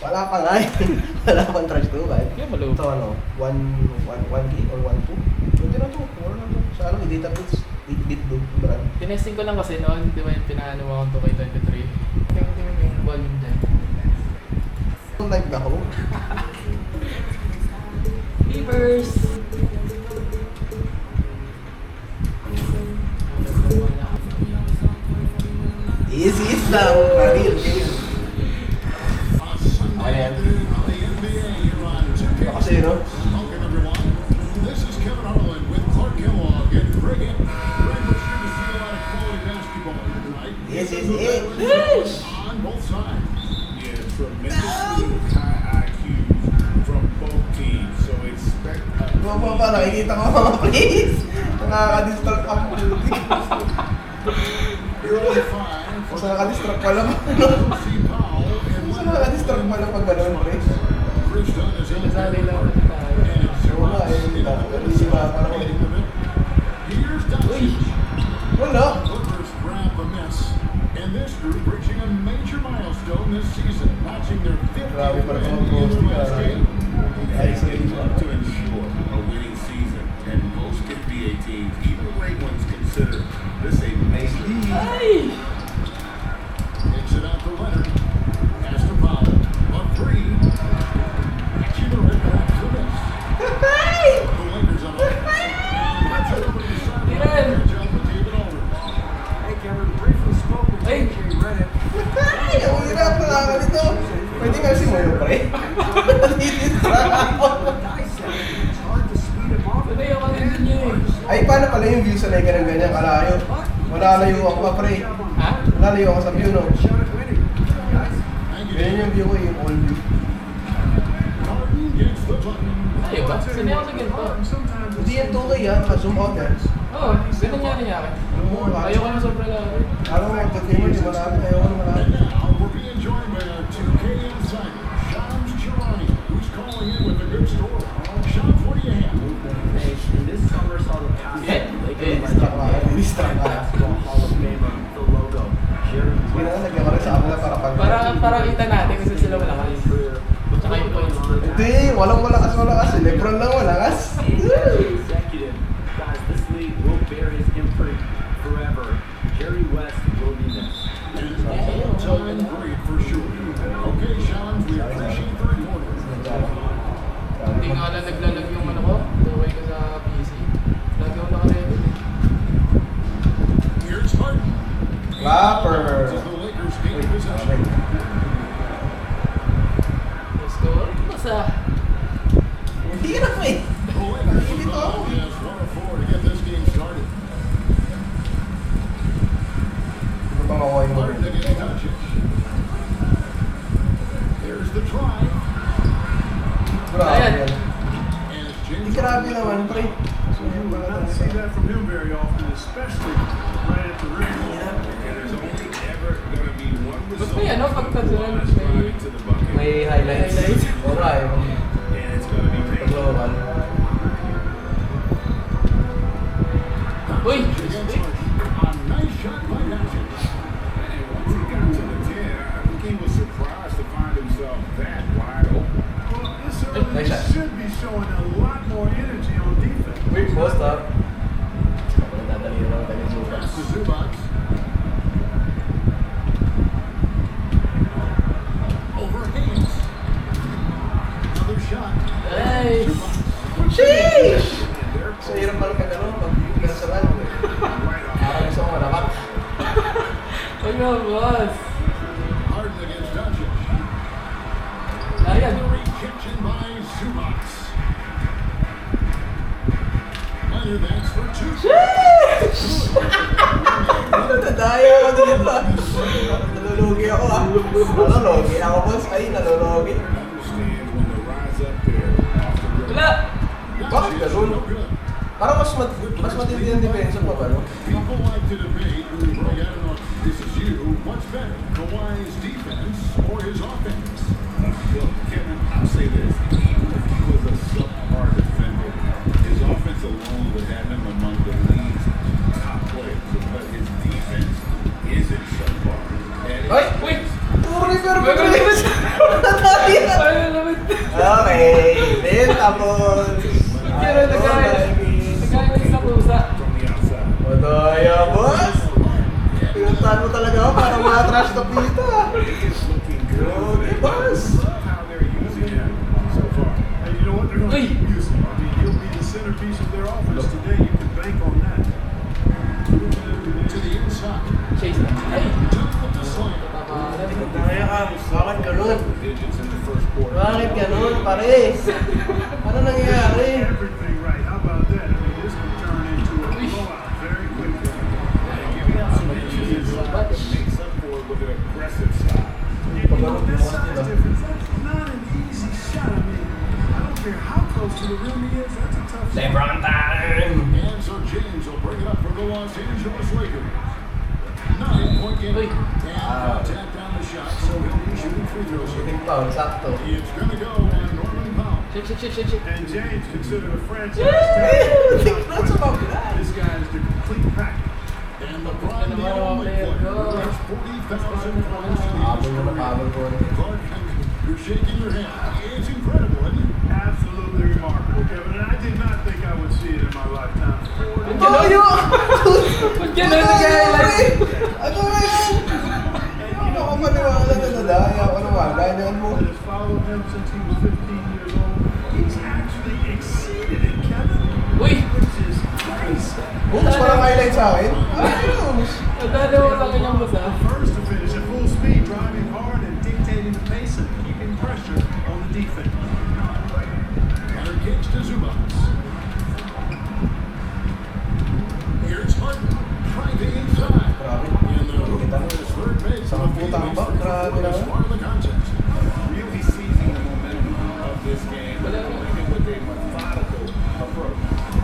Wala pa nga eh. Wala pang trash to ba? Kaya maluwag. So ano, 1K or 1.2? Pwede na to, wala na to. Sa ano, i-data bits, 8-bit do, brand. Tinesting ko lang kasi noon, di ba yung pinaano mo akong 2K23? Tingnan yung volume dyan. Like na ako. Beavers! Easy lang, maril. Okay yan. Kasi no? Yes, yes, yes. On both sides. Yeah, tremendously high IQs from both teams. So expect. Mga pa, nakikita ko mga plays. Nakaka-distract ako. Mas nakaka-distract pala pa. Mas nakaka-distract pala pag gano'n, pre. Sinasali lang natin tayo. Oo nga, eh. Hindi ba parang... Uy! Wala! And this group reaching a major milestone this season, matching their 50th Grabe pala ito in mag-post the ka. US game. Ay, They sorry. look to ensure a winning season, and most NBA teams, even great ones, consider this a major. Ay! Takes it out to Leonard. Pass to Powell. On three. Actually, the red back to miss. The Lakers on offense. And that's it over to the side. Tiran! Good job with David Aldridge. Hey, Cameron, briefly spoke with Ay! AJ Reddick. Ay, ang hirap na lang nito. Pwede nga si Moyo, pre. Natidistract ako. It's hard to speed him off. Ano yung kanina niyo eh? Ay, paano pala yung view sa like ng ganyan, kalayo? Malalayo ako pa, pre. Ha? Malalayo ako sa view, no? Shot at winning. Guys, Ganyan yung view ko, yung all view. Harden gets the button. Ay ba? Sanay ako sa ganito. sometimes Hindi yan 2K yan, naka-zoom out yan. Oo, ganun nga nangyari. Ayoko na sobra lang. Alam mo, mag-gamer, di malapit, ayoko na malapit. And now we're being joined by our 2K insider, Shams Charani, who's calling in with a good story. Shams, what do you have? this summer saw the past Distract ka, distract ka. basketball Hall of Famer, the logo. Jerry Hindi na, lagyan ko rin sa abla para pag... Para kita natin kasi sila malakas. Tsaka yung points. Hindi, walang malakas. Lebron lang malakas. executive. Guys, this league will bear his imprint forever. Jerry West will be missed. And all-time great for sure. Okay, Shams, we appreciate the report. Hindi nga lang naglalag yung ano ko. Tuway ko sa PC. Lagi ako naka-level eh. Here's Harden. Rapper. As the Lakers take possession. Let's go. Basta. Hindi na po eh. The Lakers Hindi to ako. has 1-4 to get this game started. Ano bang makuha yung Harden against Doncic. There's the try. Grabe Ayan. yan. And it's Hindi James grabe Harden. naman, pre. You will not see that from him very often, especially right at the rim. And there's only ever going to be one Ba't result. may ano pagkasunod Last drive to the bucket. May highlights. Highlights. Oo nga eh. And it's going to be painful. Pag-local. Uy! Against Harden. A nice shot by Doncic. And once he got to the 10, I think he was surprised to find himself that wide open. Well, this early Nice shot. should be showing a lot more energy on defense. Wait, post up. Ako nadadali na lang tayo yung Pass to Zubac. Over Hayes. Another shot. Ay! Sheesh! So, hirap pala pag ano, pag pinasarado. Right off. Parang gusto ko malakat. Ano, boss? Harden against Doncic. Ayan. Rejection by Zubac. Leonard, that's for two. Nadadaya ako dito ah. Nalulugi ako ah. Nalulugi ako boss. Ay, nalulugi. Understands when to rise up there off the rim. Wala! Bakit ganun? No good. Parang mas matindi ang depensa pa ba, no? People like to debate who, I don't know if this is you, what's better, Kawhi's defense or his offense? Look, Kevin, I'll say this, even if he was a subpar defender, his offense alone would have him among the league's top players, but his defense isn't subpar. And Ay! Uy! Puri, pero Nadali Okay, then tapos. Pero nagkakaroon sa pusa. From the outside. Madaya, boss! Pinuntahan mo talaga ako para mga trash talk dito ah. It's looking good. Okay, boss! How they're using him so far. Hey, you know what? They're going to Hey. keep using him. I mean, he'll be the centerpiece of their offense today. You can bank on that. To the inside. Jayson. Ay! Took with the slam. Madaya ka, bakit ganun? Digits in the first quarter. Bakit ganun, pare? Ano nangyayari? Everything right. How about that? I mean, this could turn into a blowout very quickly. Giving out some inches inside, but makes up for it with an aggressive style. And you know, that size difference, that's not an easy shot. I mean, I don't care how close to the rim he is, that's a tough shot. LeBron time! And so James will bring it up for the Los Angeles Lakers. 9-point game. Uy. And contact down the shot, so he'll be shooting free throws. Shooting foul, sakto. It's going to go on Norman Powell. Shit. And James considered a franchise Yeah, talent. that's about that. This guy is the complete package. And LeBron, the only player who has 40,000 points in the Habol mo na history. habol ko. Clark, you're shaking your head. It's incredible, isn't it? Absolutely remarkable, Kevin. And I did not think I would see it in my lifetime. Tayo! Ba't ganun nag-highlight? Ano ba yan? Ano ka maniwala na nadaya ako naman? Ganyan mo. That has followed him since he was 15 years old. He's actually exceeded it, Kevin. Uy! Which is nice. Books pa lang highlight sa akin? Ayos! Nadalo ko sa kanyang masa. First to finish at full speed, driving hard and dictating the pace and keeping pressure on the defense. Runner kicks to Zubats. Here's Harden, driving inside. Grabe. And the hoop for his third base. Sa putang ba? Grabe Before the naman. start of the contest. Really seizing the momentum of this game, but playing it with a methodical approach.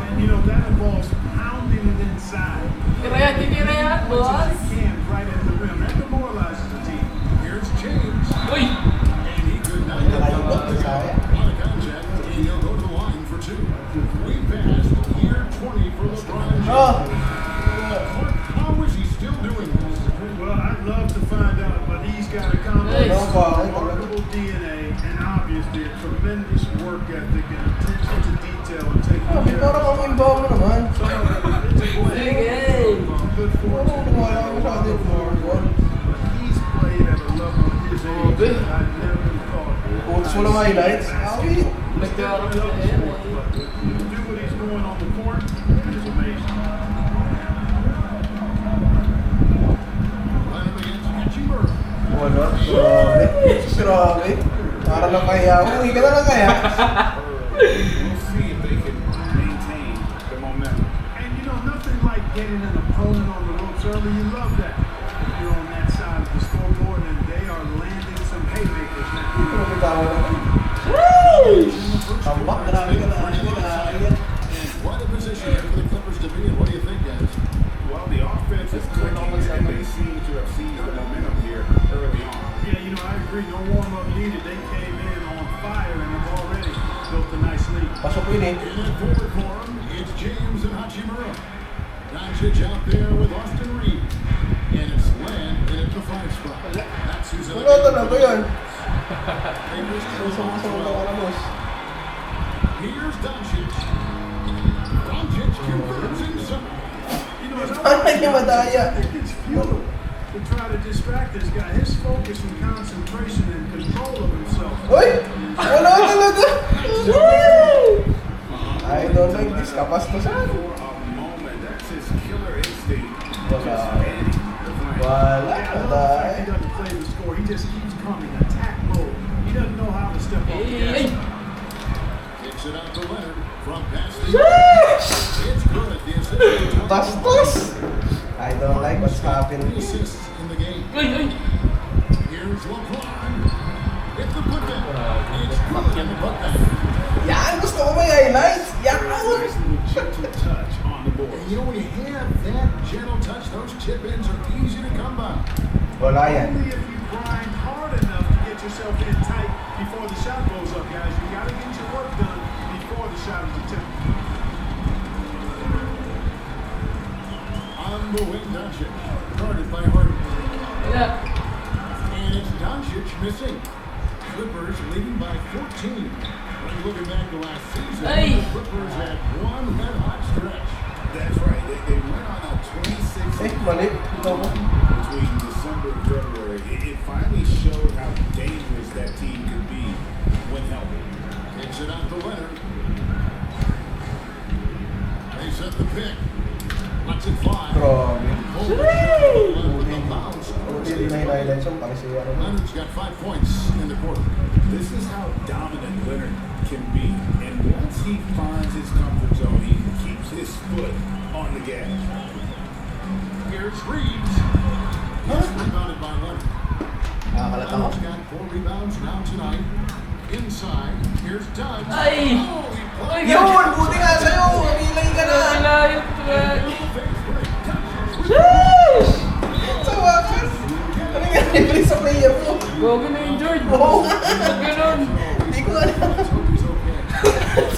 And you know, that involves pounding it inside. Titira yan, boss! As he can right at the rim. That demoralizes the team. Here's James. Uy! And he could not get the Nakayubot ball. na sayang. On a contact, and he'll go to the line for two. We passed year 20 for LeBron James. Oh! How is he still doing this? Well, I'd love to find out, but he's got a Nice. combination of remarkable DNA and obviously a tremendous work ethic and attention to detail and taking Ah, may care parang of ang inbaw mo naman. some of it. It's a blend Sige. of good fortune Oo, wala ko masyado yung floor one. but he's played at a level of his age Grabe. that I never thought. Quotes mo lang highlights. Awit! Nagkaroon sa To yan. do what he's doing on the court is amazing. Line up against Hachimura. Wala. Grabe. Grabe. Para lang kaya. Uwi ka na lang kaya. We'll see if they can maintain the momentum. And you know, nothing like getting an opponent on the ropes early. You love that. If you're on that side of the scoreboard and they are landing some haymakers now. Pero bitawa naman. Tambak. Grabe ka na. And what a position for the Clippers to be in. What do you think, guys? Well, the offense is clicking and they seem to have seized the momentum here early on. Yeah, you know, I agree. No warm-up needed. They came in on fire and have already built a nice lead. Pasok yun eh. In at forward for him, it's James and Hachimura. Doncic out there with Austin Reed. And it's Len in at the 5 spot. That's who's in Wala talaga yan. Lakers Sama-sama ka na, boss. Here's Doncic. Doncic converts inside. You know, as Ano yung madaya? I think it's futile to try to distract this guy. His focus and concentration and control of himself. Uy! Wala talaga! I don't like this. Kapastosan. For a moment, that's his killer instinct. Wala. Just manning the flame. Wala. I love the fact he doesn't play the score. He just keeps coming, attack mode. He doesn't know how to step off the Ay! gas. Kicks it out to Leonard from past the It's good. The assist. Bastos! I don't like what's happening. Assists in the game. Uy! Here's LeBron. It's the putback. It's good in the putback. Yan! Gusto ko may highlights! Yan! Gentle touch on the board. And you know when you have that gentle touch, those chip-ins are easy to come by. Wala yan. Only if you grind hard enough to get yourself in tight before the shot goes up, guys. You got to get your work done before the shot is attempted. On the wing, Doncic. Guarded by Harden. Wala. And it's Doncic missing. Clippers Clippers leading by 14. When looking back to last season, Hey. the Clippers had one red-hot stretch. That's right. They went on a 26 mali. Ito mo. between December and February. It finally showed how dangerous that team could be when healthy. Takes it out to Leonard. They set the pick. Lets it fly. Grabe. Bounce. Hindi na highlights yung pang siya. Leonard's got 5 points in the quarter. This is how dominant Leonard can be. And once he finds his comfort zone, he keeps his foot on the gas. Here's Reeves. He's rebounded by Leonard. Nakakalata ko. Leonard's got 4 rebounds now tonight. Inside, here's Dunn. Ay! Oh, he Ay, plays. Yun! Buti nga sa'yo! Kamilay ka na! Layo talaga. Sheesh! Sa wakas! Ano nga libre sa player mo? Gogo na injured. Oo nga! Ba't ganun? Hindi ko alam.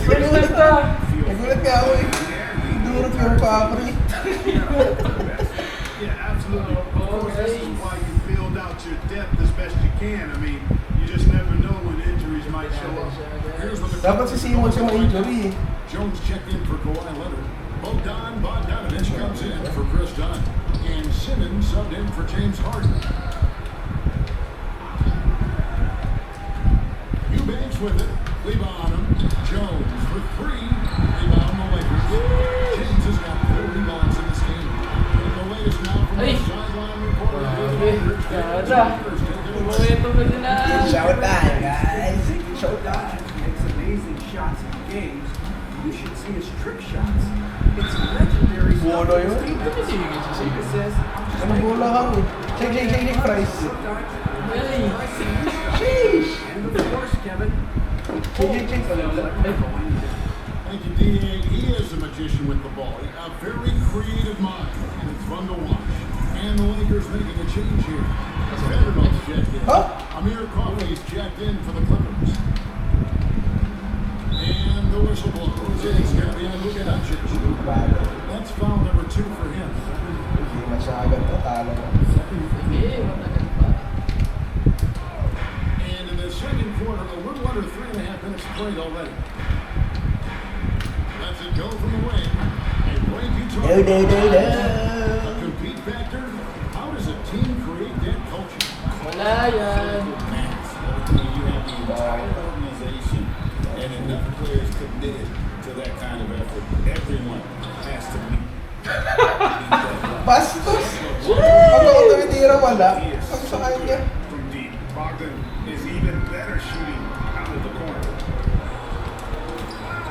First time ta. Nagulat nga ako eh. Durot yung papri. Yeah, absolutely. Of course, this is why you build out your depth as best you can. I mean, you just never know when injuries might show up. Here's what the Dapat si Simon siya ma-injury eh. Jones checked in for Kawhi Leonard. Bogdanovich comes in for Chris Dunn. And Simmons subbed in for James Harden. Eubanks with it. Leave on him. Jones for 3. Rebound the Lakers. James has got 4 rebounds in this game. And the latest now from the Ay. sideline report. Kada. Momento na nila. Showtime guys! Showtime! Makes amazing shots in games. You should see his trick shots. It's legendary stuff. Bolo yun? He says, I'm Ano bola ka mo? Shake, Price. Ay! Sheesh! And of course, Kevin. Shake. Thank you, D.A. He is a magician with the ball. A very creative mind, and it's fun to watch. And the Lakers making a change here. Vanderbilt's checked in. Huh? Amir Coffey's checked in for the Clippers. And the whistle blows. It's going to be on Luka Doncic. That's foul number 2 for him. Hindi masyagad to, talo mo. Sige, matagal pa. And in the second quarter, a little under 3.5 minutes played already. Lets it go from the wing. And Blake, you talk about a compete factor. How does a team create that culture? Wala yan. When you have the entire organization and enough players committed to that kind of effort, everyone has to meet. Bastos! Pag ako tumitira wala, pag sa kanya. From deep, Bogdan is even better shooting out of the corner.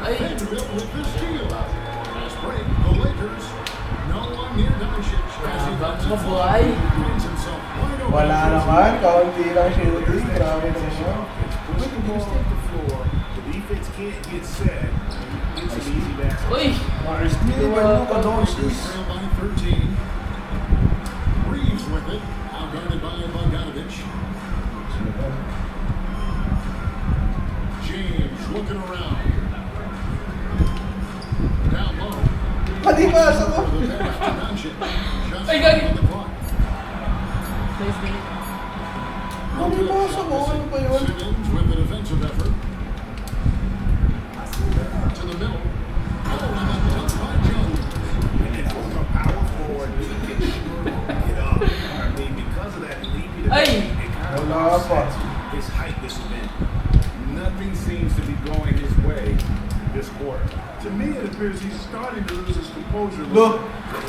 Ay! Vanderbilt with the steal. Last break, the Lakers. No one near Doncic as he lets it fly. Mabuhay. Finds himself wide open. Wala naman, kaunti lang shooting. Grabe naman siya. Put the ball on the floor. The defense can't get set. It's an easy basket. Uy! Hindi ba Luka Doncic? Trail by 13. Reeves with it. Outguarded by Bogdanovich. James looking around. Down low. Pati basa ko. For the pass to Doncic. Just Ay, gagi. on the clock. Nice game. Pati basa ko, ano ba yun? Simmons with the defensive effort. To the middle. Oh, and then touched by Jones. And it's from a power forward. He can sure get up. I mean, because of that leaping Ay! it kind of Wala pa. offsets his height this event. Nothing seems to be going his way this quarter. To me, it appears he's starting to lose his composure. Look.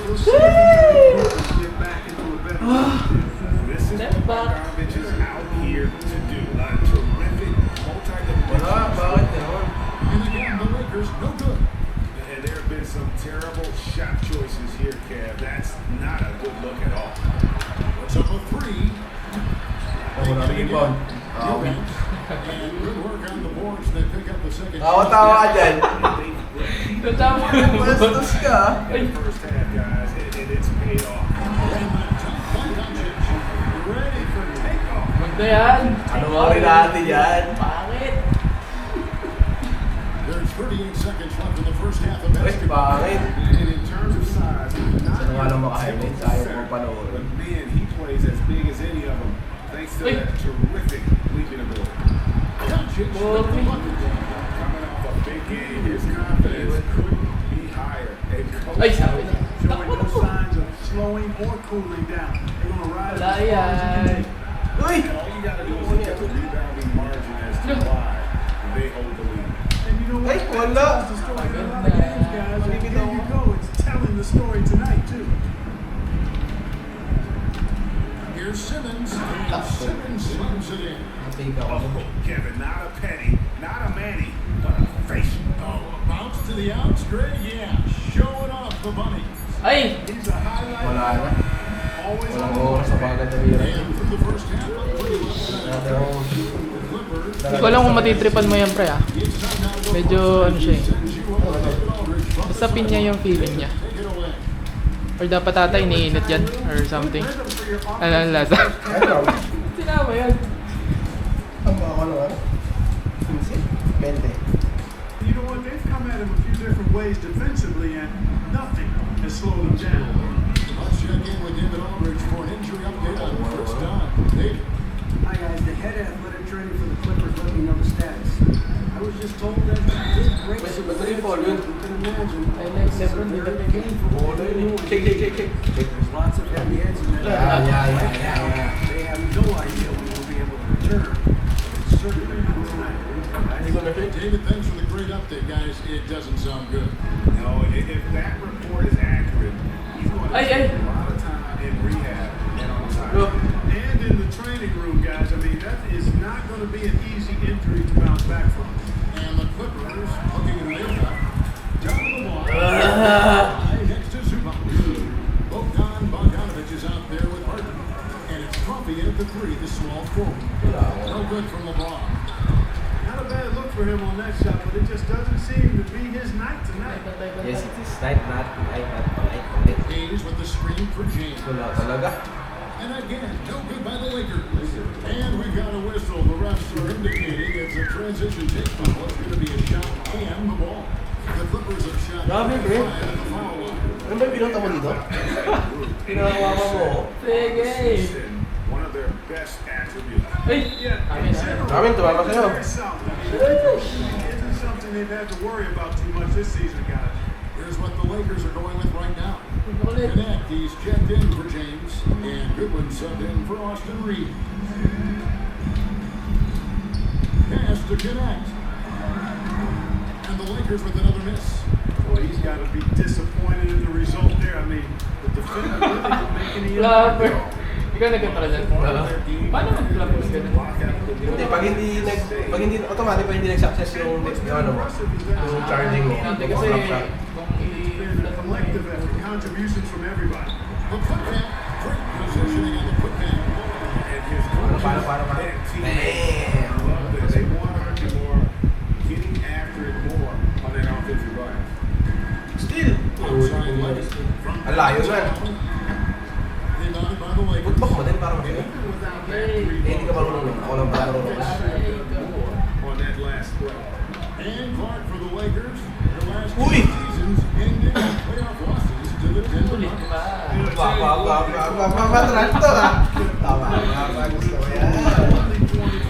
We'll see if he can get back into a better position. This is Step what back. Bogdanovich is out here to do. A terrific multi-dimensional Bakit yun? And again, the Lakers, no good. And there have been some terrible shot choices here, Kev. That's not a good look at all. What's up a 3? Wala rin rebound. And good work on the boards. They pick up the second. Tawa-tawa ka dyan. Katama. Bastos ka. In the first half, guys, and it's paid off. Ready for takeoff. Magda yan. Ano nga rin natin yan? Pangit. There's 38 seconds left in the first half of Uy, basketball. bakit? And in terms of size, not Saan nga lang maka-highlight? Ayaw ko but panoorin. man, he plays as big as any of them, thanks to Uy. that terrific leaping ability. Jayson For me. coming off a big game, his confidence couldn't be higher. And Ay, sabi niya. Showing no signs of slowing or cooling down. They're going to rise Wala as far as they can yan. take. Uy! all you got to do is look at the rebounding margin as to why they hold the lead. And you know what? Ay, That wala. tells the story in a lot of games, guys. And here you go. It's telling the story tonight, too. Here's Simmons, and Simmons slams it in. Matake ako. Oh, Kevin, not a penny, not a manny, but a face. Oh, a bounce to the outs, Greg, yeah, showing off the bunny. Ay! He's a highlight. Wala na. Always Walang on the oras sa mark. bagay na bira. And from the first half, pretty well set. Dati ako. The Clippers, Hindi ko alam kung matitripan mo yan, pre, ah. it's time now to go Medyo, for ano siya eh. sends you up to David Aldridge from the Basta pinya yung feeling niya. Take it away. Or dapat ata iniinit yan, or something. Rhythm for your Ano ang lasa? Ano? Sinama yan. Ang baka ano ano? 15? 20. You know what? They've come at him a few different ways defensively, and nothing has slowed them down. Let's check in with David Aldridge for an injury update on first down. David. Hi guys, the head athletic trainer for the Clippers let me know the status. I was just told that they did great. Mas iba rin po yun. You can imagine. Ay, like Lebron, di ba tingin? Bolo yun eh. Check. There's lots of heavy heads in that. Yeah. They have no idea when we'll be able to return. It's certainly not tonight. Hindi ko na fit. David, thanks for the great update, guys. It doesn't sound good. No, if that report is accurate, he's going to Ay, ay. spend a lot of time in rehab and on time. Look. And in the training room, guys. I mean, that is not going to be an easy injury to bounce back from. And the Clippers looking at Nila. Down the wall. Next to Zubac. Bogdan Bogdanovic is out there with Harden. And it's Coffee at the three, the small forward. No good from LeBron. Not a bad look for him on that shot, but it just doesn't seem to be his night tonight. Yes, it is night. Hayes with the screen for James. Wala talaga. And again, no good by the Lakers. And we've got a whistle. The refs are indicating it's a transition take foul. It's going to be a shot and the ball. The Clippers have shot Grabe, five Greg. at the foul line. Ano ba yung pinunta mo dito? Pinakawawa mo. Sige! One of their best attributes. Ay! Yeah, Kami in na. general, Kami, tumama sa'yo. very solid. I mean, it isn't something they've had to worry about too much this season, guys. Here's what the Lakers are going with right now. Ulit. Connect, he's checked in for James, and Goodwin subbed in for Austin Reeves. Pass to Connect. And the Lakers with another miss. Boy, he's got to be disappointed in the result there. I mean, the defender really didn't make any Flapper. impact. Ikaw nagkatara dyan? Paano mag-flapper ka dyan? Hindi, pag hindi automatic pag hindi nag-success yung ano mo, yung charging mo. Hindi kasi kung It's been a collective effort, contributions from everybody. The putback, great positioning on the putback. And his Paano. and teammates love this. They want Archie Moore getting after it more on that offensive line. Still. Outside left. Ang layo na. Rebounded by the Lakers. Football mo din para masaya. Without that Hey. three, Hindi ka marunong nun. Ako lang pala marunong. more on that last play. And Clark for the Lakers. The last two Uy! seasons ended in playoff losses to the Denver Ulit Nuggets. pa. Matras to ha. Tama. Gusto ko yan.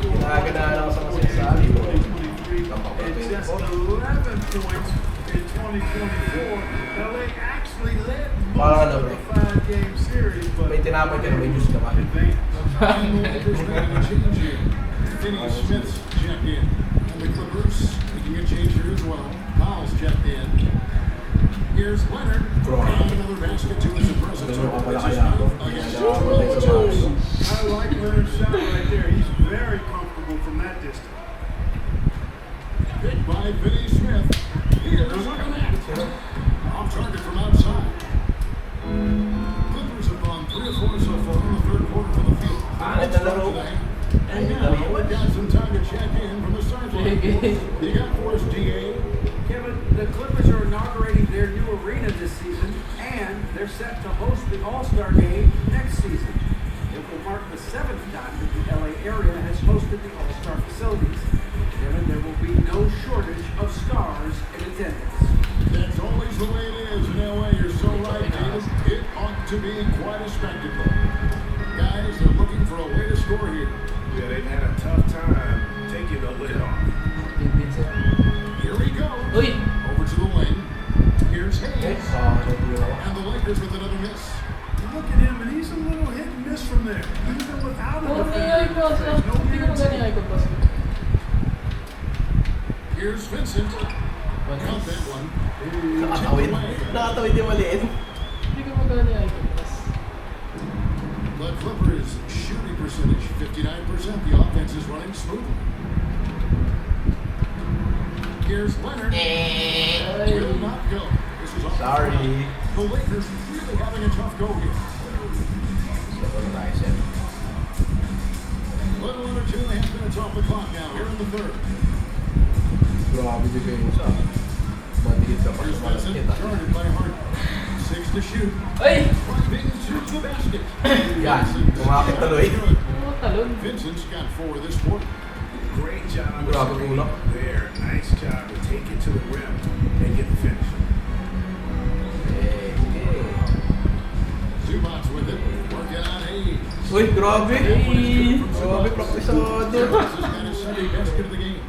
Ginaganahan ako sa masasali mo. It's just 11 points in 2024. Now they actually led Parang most ano, of bro. the 5-game series, but May tinapay ka na may juice ka pa. advantage. And the Lakers making a change here. Finney Smith's checked in. And the Clippers making a change here as well. Powell's checked in. Here's Leonard. And another basket to his impressive Ganun ko pala total. kaya ako. Against Kaya ako ulit sa Mavs. I like Leonard's shot right there. He's very comfortable from that distance. Picked by Finney Smith. Here's Connect. Off target from outside. Clippers have gone 3 or 4 so far in the third quarter for the field. Pangit na laro. And now we've got some time to check in from the sideline. You got for us, DA. Kevin, the Clippers are inaugurating their new arena this season, and they're set to host the All-Star Game next season. It will mark the 7th time that the LA area has hosted the All-Star facilities. Kevin, there will be no shortage of stars in attendance. That's always the way it is in LA. You're so right, David. It ought to be quite a spectacle. Guys are looking for a way to score here. Yeah, they've had a tough time taking the lid off. Uy! Over to the wing. Here's Eh, Hayes. naglalaro. And the Lakers with another miss. Look at him, and he's a little hit and miss from there. Even without a Oh, defender, may icon. there's no Hindi ko magana yung guarantee. icon pass. Here's Vincent. Count that one. Nakatawid. Nakatawid yung maliit. Hindi ko magana yung icon pass. The Clippers shooting percentage 59%. The offense is running smoothly. Here's Leonard. Will not go. This is off the Sorry. foul. The Lakers really having a tough go here. Little under 2.5 minutes off the clock now here in the third. Grabe din kayo sa matigit ka pa Here's sa Vincent, malakit. guarded by Hart. 6 to shoot. Ay! Driving to the basket. Yan, kumakit tuloy. Ano talon? Vincent's got 4 this quarter. Great job Grabe kulak. there. Nice job to take it to the rim and get the finish. Zubac's with it. Working on Hayes. Uy, grabe. Hey! Grabe, praktisado. Zubac's has got his second basket of the game.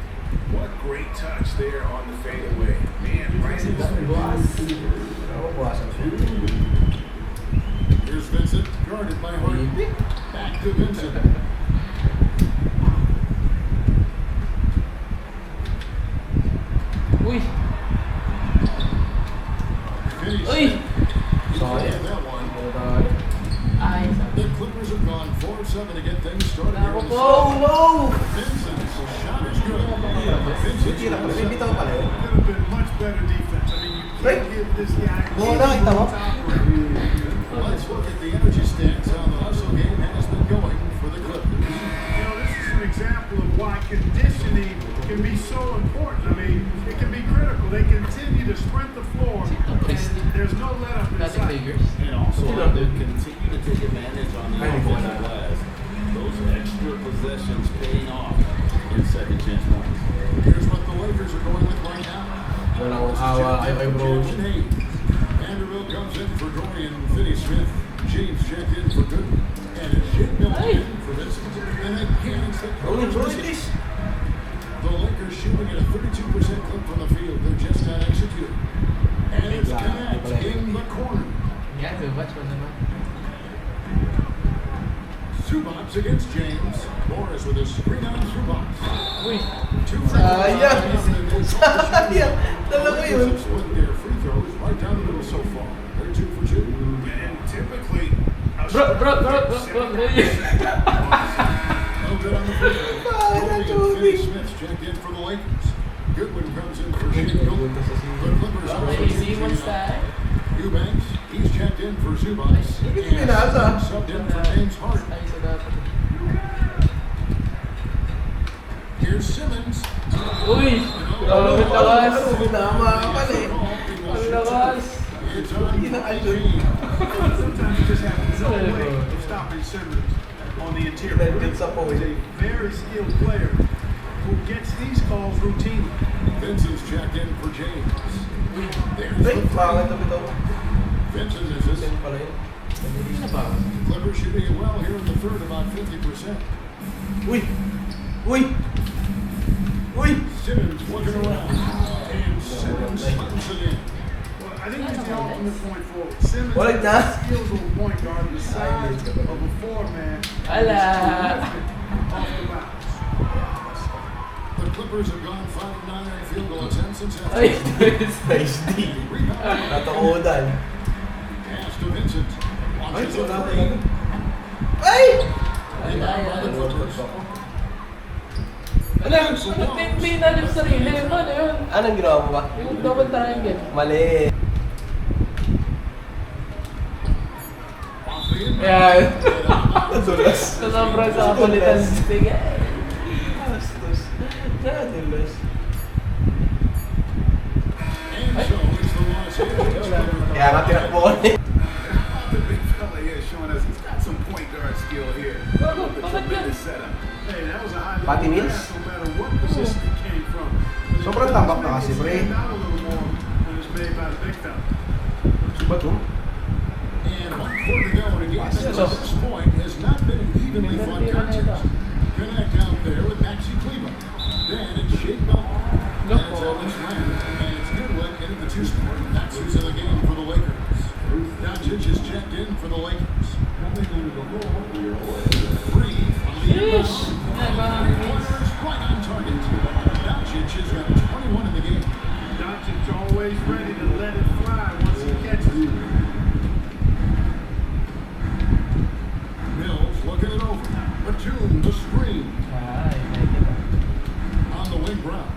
What great touch there on the fadeaway. Man, right in the Ako, buwasan siya. Here's Vincent, guarded by Hart. Back to Vincent. Uy! Finish. Uy! Sorry. That one. Ay, The Clippers have gone 4-7 to get things started here Ako in the po! second. no! Vincent's shot is good. Vincent's Tira pa. May bitaw pala yun. Could have been much better defense. I mean, you can't give this guy Oo, nakita mo? Let's look at the energy stats how the hustle game has been going for the Clippers. You know, this is an example of why conditioning can be so important. I mean, it can be critical. They continue to sprint the floor, and there's no let up Dating inside. figures. And also, they continue to take advantage on the I think why offensive not? glass. Those extra possessions paying off in second chance points. Here's what the Lakers are going with right now. Wala akong awa. Ayaw kay bro. Vanderbilt comes in for Dorian Finney-Smith. James checked in for Gooden. And it's Shea Milton Hey. in for Vincent. And again, it's the Rolling, Clippers. rolling, please. The Lakers shooting at a 32% clip from the field. They're just not executing. And it's Connect in the corner. Yan, so much man naman. Zubac against James. Morris with a screen on Zubac. Uy! 2 free Sayang. throws. Sayang. Dalawa The yun. Lakers have split their free throws right down the middle so far. They're 2 for 2. And typically, Bro! No good on the free throw. Bakit Dorian na, Finney-Smith checked in for the Lakers. Goodwin comes in for Shea Milton. The Clippers also Ay, Simon changing up. style. Eubanks, he's checked in for Zubac. Hindi ko pinasa. Subbed in for James Harden. Ay, sa dapat. Here's Simmons. Uy! Grabe lakas! Ano, binama ka pala eh. Ang lakas! It's on Hindi na ayun. sometimes you just have no way of stopping Simmons on the interior. Nandun sa point. He's a very skilled player who gets these calls routinely. Vincent's checked in for James. There's Ay, the bakit three. na bitaw? Vincent is this. Send pala yun. Ano ba? Clippers shooting it well here in the third, about 50%. Uy! Uy! Uy! Simmons looking around. And Simmons hunts it in. Well, I think he's the ultimate point forward. Simmons Wala na. has skills of a point guard the size of a four-man. Ala! Off the bounce. The Clippers have gone 5-9 on field goal attempts since Ay! Nice D. Rebound. Natakodan. Pass to Vincent. Ay, Launches a wala three. na. Ay! Rebound by the Clippers. Ano? Hindi na yung sarili mo. Ano yun? Anong ginawa mo ba? Yung double triangle. Mali. Off the inbound. Yan. Nadulas. Sa sobrang sa kapalitan. Sige. Bastos. Nadulas. And so it's the Los Angeles Clippers. Kaya nga tinakbo ko na eh. The big fella here showing us he's got some point guard skill here. Bakit? The Bakit yan? tremendous setup. Hey, that was a high Patty level Mills? pass no matter what position it came from. Sobrang tambak na kasi, pre. Stand out a little more when it's made by the big fella. Ba't yun? And 1 quarter to go in a game that to this point has not been an evenly fun contest. Connect out there with Maxi Kleba. Then it's Shea Milton. And it's Elvis Randle. And Brown.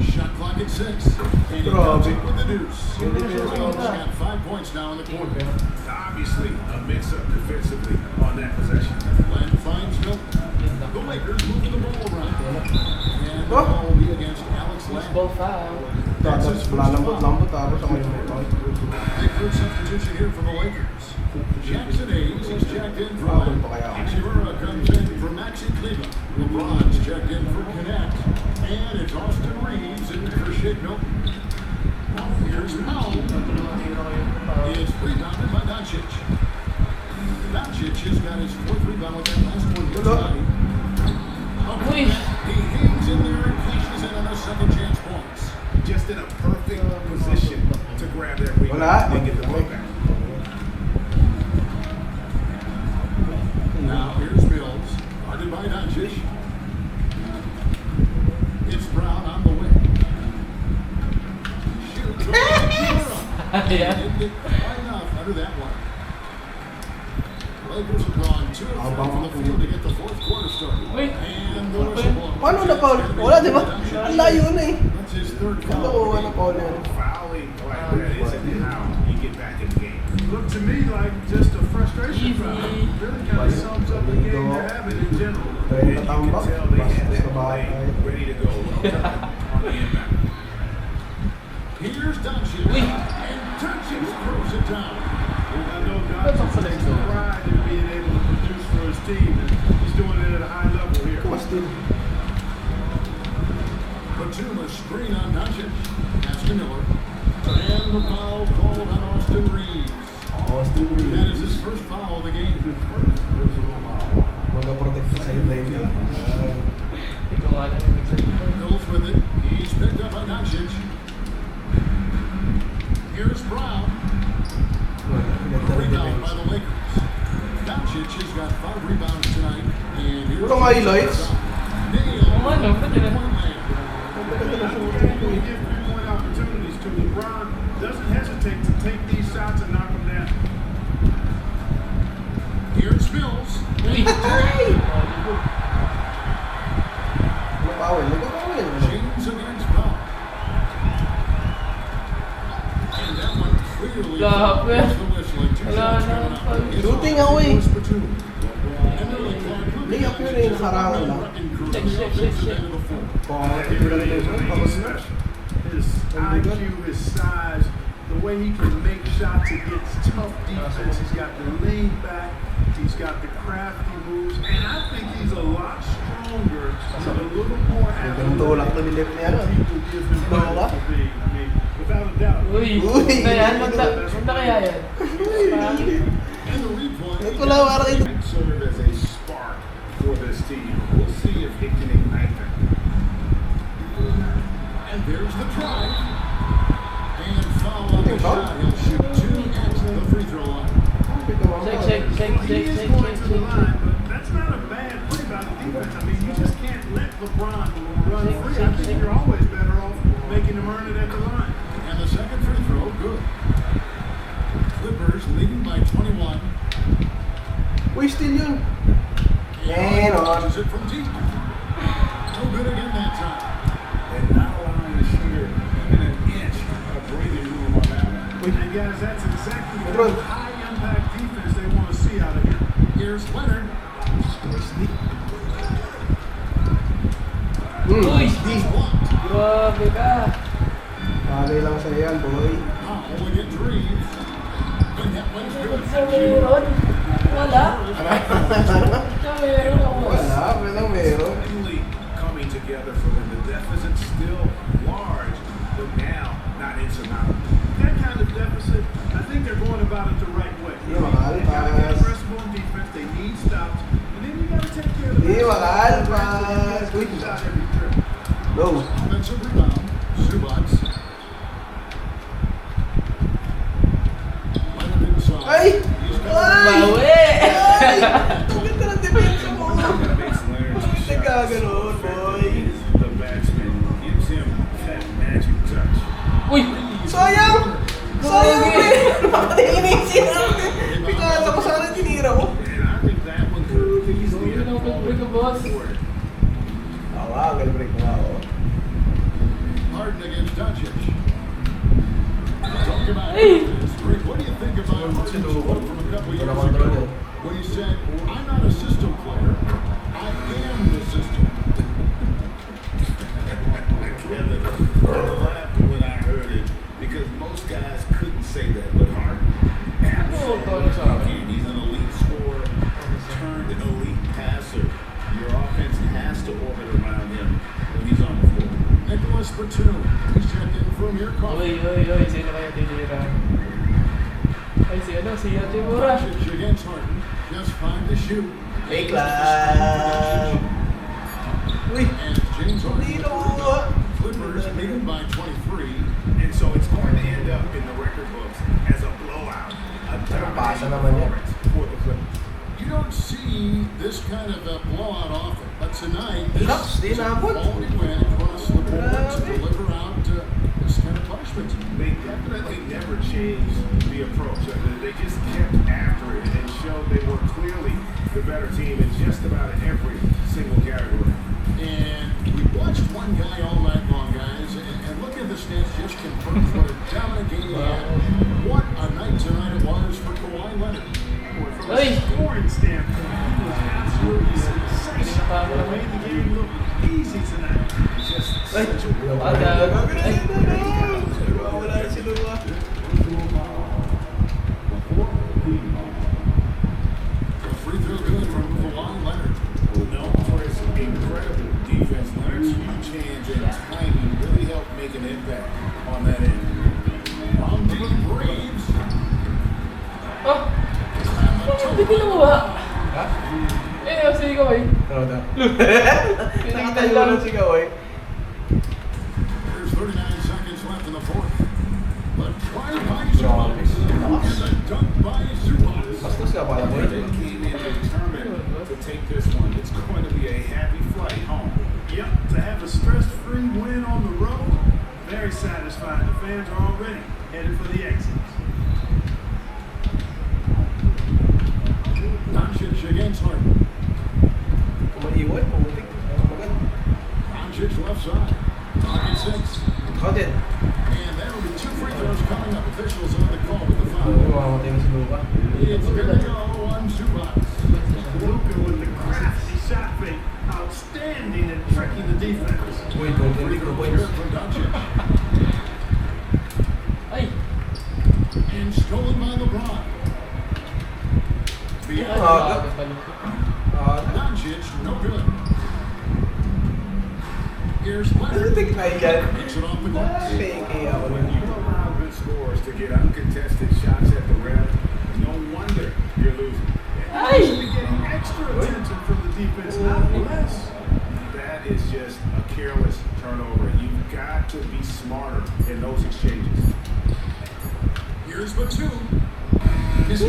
Shot clock at 6. And he Grabe. comes up with the deuce. Hindi Brown's pinasa. got 5 points now in the quarter. Obviously, a mix-up defensively on that possession. Len finds Milton. The Lakers moving the ball around. And the ball will be against Alex Len. Ball foul. Tapos lalambot tapos ako yung may ball. Big group substitution here for the Lakers. Jackson Hayes is checked in for Foul Len. pa kaya ako. Chimera comes in for Maxi Kleba. LeBron's checked in for Connect. And it's Austin Reeves in for Shake Milton. Now here's Powell. It's rebounded by Doncic. Doncic has got his 4th rebound with that last one here tonight. Uy. He hangs in there and cashes in on those second chance points. Just in a perfect position to grab that rebound Wala. and get the ball back. Now here's Mills, guarded by Doncic. It's Brown on the wing. Shoot. Yeah. Didn't get quite enough under that one. Lakers have gone 2 of 3 from the field to get the 4th quarter started. Wait. And the whistle blows. Paano na foul? Wala, di ba? Ang layo na eh. That's his 3rd Ano foul. ko na foul yan? Fouling like that isn't how you get back in the game. Looked to me like just a frustration Easy. foul. Really kind of sums up the game they're having in general. Pero And you can natambak. tell they had Bastos that na bahay. play ready to go on the inbound. Here's Doncic. And Doncic throws it down. I know Doncic takes pride in being able to produce for his team, and he's doing it at a high level here. Kumas din. Batum a screen on Doncic. Pass to Miller. And the foul called on Austin Reeves. Austin That is Reeves. his first foul of the game. Mag-protect sa sideline nila. Ikaw nga lang yung nagsasabi. Mills with it. He's picked up by Doncic. Here's Brown. Rebound by the Lakers. Doncic has got 5 rebounds tonight. And here's Walang highlights. Oo, ano, pwede na. When you give 3-point opportunities to LeBron, doesn't hesitate to take these shots and knock them down. Here's Mills. Uy. Nag-foul. Nag-foul. James against Powell. And that one clearly Grabe. was the whistle. And 2 Wala shots na. coming up. It's Shooting off ako eh. goes Batum. And they're like, Hindi ako yun eh, nakarangan lang. Shake. Kung tapos na. His IQ, his size, the way he can make shots against tough defense. He's got the lean back. He's got the crafty moves. And I think he's a lot stronger and a little more Tulak to nilip niya. than people give him credit for being. I mean, without a doubt. Uy. Uy. Punta yan. Punta kaya yan. And the replay. Ito lang parang ito. Might serve as a spark for this team. We'll see if it can ignite them. And there's the try. And foul on the shot. He'll shoot 2 at the free throw line. Shake. He is going to the line, but that's not a bad play by the defense. I mean, you just can't let LeBron run free. I think you're always better off making him earn it at the line. And the second free throw, good. Clippers leading by 21. Uy, still yun. And on. launches it from deep. No good again that time. And not allowing the shooter even an inch of breathing room on that one. And guys, that's exactly the kind of high-impact defense they want to see out of here. Here's Leonard. Uy. He's blocked. Grabe ka. Bagay lang sa'yo yan, boy. Powell against Reeves. And that one's good. Sa meron? Wala. Sa meron ako. Wala, walang meron. Finally coming together for them. The deficit's still large, but now not insurmountable. That kind of deficit, I think they're going about it the right way. Di makal, They gotta get pass. aggressive on defense. They need stops, and then you gotta take care of the Di makal, rest. pass. Uy, Shot every trip. go. Offensive rebound. Zubats. Leonard inside. Ay! He's got Bawi. Ay! Ang ganda ng depensa mo. Makes Leonard's Bakit shot nagkaganon, so boy? effective. The batsman gives him that magic touch. Uy. Sayang! Sayang eh! Bakit inisin natin? Pikasa ko sana tinira ko. And I think that one could easily Uy, have ano fallen ka, boss? for it. Tawag. angle break mo ako. Harden against Doncic. Talk about this, Rick. What do you think about Harden's quote from a couple years ago when he said, "I'm not a system player. I am the system." Kevin, I laughed when I heard it because most guys couldn't say that, but Harden absolutely can. He's an elite scorer, turned an elite passer. Your offense has to orbit around him when he's on the floor. Nicholas Batum, he's checked in from your coffee. Sino kaya tinira? Ay, si Ate Mura. Doncic against Harden, just fine to shoot. Fake lang. Uy! And James Harden Nito! Clippers leading by 23. And so it's going to end up in the record books as a blowout. A Pasa naman yan. for the Clippers. You don't see this kind of a blowout often, but tonight this Shucks, di is a naabot. quality win across the board to Grabe. deliver out this kind of punishment. They definitely never changed the approach. They just kept after it and showed they were clearly the better team in just about every single category. And we watched one guy all night long, guys, and look at the stats just confirms what a dominant game he had. What a night tonight it was for Kawhi Leonard. Boy, from a scoring standpoint, it was absolutely sensational. It made the game look easy tonight. Just such a real Wala si Lua. A free throw good from Kawhi Leonard. Known for his incredible defense, Leonard's huge hands and timing really helped make an impact on that end. From the Braves. Oh! Hindi kinuha. Ha? Sige ko eh. Ikaw na. Nakatayo lang sigaw eh. There's 39 seconds left in the fourth. But try by Zubac. And a dunk by Zubac. Bastos ka pala mo They eh. came in determined to take this one. It's going to be a happy flight home. Yep, to have a stress-free win on the road, very satisfying. The fans are already headed for the exits. Doncic against Harden. Kung maiwan, putik. Doncic left side. Target 6. Ikaw din. And that'll be 2 free throws coming up. Officials on the call with the Oo, foul. mamamatay na si Luka. It's good to go on Zubac. Luka with the crafty shot fake, outstanding at tricking the defense. Uy, Free 22 throw points. here from Doncic. Ay! And stolen by LeBron. Beyond Doncic, no good. Here's Ano Leonard. tingin na yan? Makes it off the glass. Fake eh ako When nun. you allow good scores to get uncontested shots at the rim, no wonder you're losing. And you should be getting extra attention from the defense, not less. That is just a careless turnover. You've got to be smarter in those exchanges. Here's Batum. Misses.